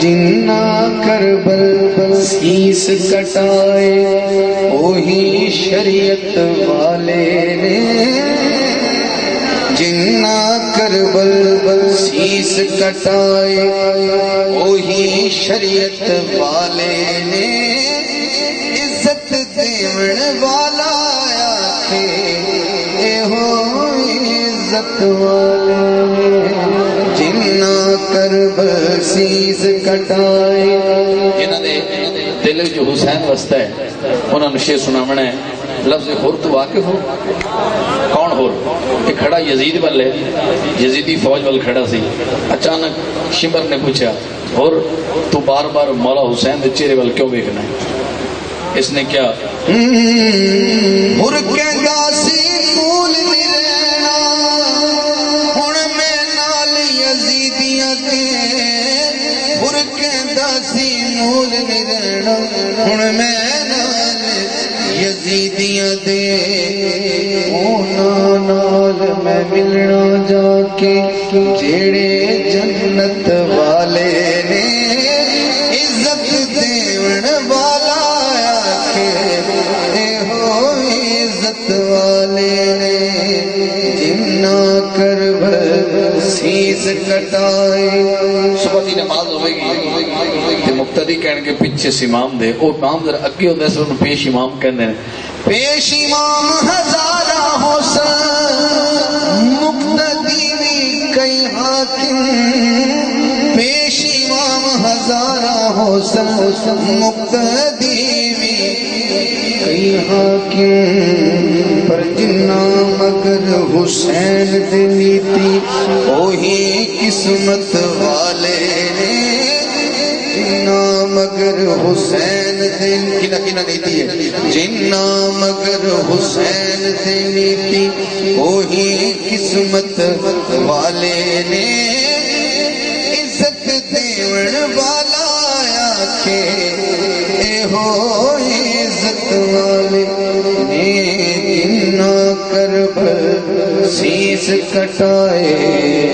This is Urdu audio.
جنا کربل سیس کٹائے وہی شریعت والے نے، جنا کربل سیس کٹائے وہی شریعت والے نے، عزت دیون والا آکھے اے ہو عزت والے، جنا کربل سیس کٹائے۔ جنہاں دے دل جو حسین وستا ہے انہوں نے شعر سناونا ہے۔ لفظ ہور تو واقف ہو؟ کون ہور؟ ایک کھڑا یزید والے، یزیدی فوج وال کھڑا سی، اچانک شمر نے پوچھا ہور تو بار بار مولا حسین دے چہرے وال کیوں دیکھنا ہے؟ اس نے کیا ہور کہندا سی کول نہیں رہنا، ہن میں نال یزیدیاں دے، ہور کہندا سی مول نہیں رہنا، ہن میں نال یزیدیاں دے، انہاں نال میں ملنا جا کے جیڑے جنت والے نے، عزت دیون والا آکھے اے ہو عزت والے نے، جنا کربل سیس کٹائے۔ صبح دی نماز ہوئے گی تے مقتدی کہن کے پیچھے سے امام دے، او امام ذرا اگے ہوندا ہے، انہوں پیش امام کہندے ہیں۔ پیش امام ہزارہ حسن مقتدی بھی کئی حاکم، پیش امام ہزارہ حسن مقتدی بھی کئی حاکم، پر جنا مگر حسین دی نیتی وہی قسمت والے نے، جنا مگر حسین دین کنا نیتی ہے، جنا مگر حسین دی نیتی وہی قسمت والے نے، عزت دیون والا آکھے اے ہو عزت والے نے، جنا کربل سیس کٹائے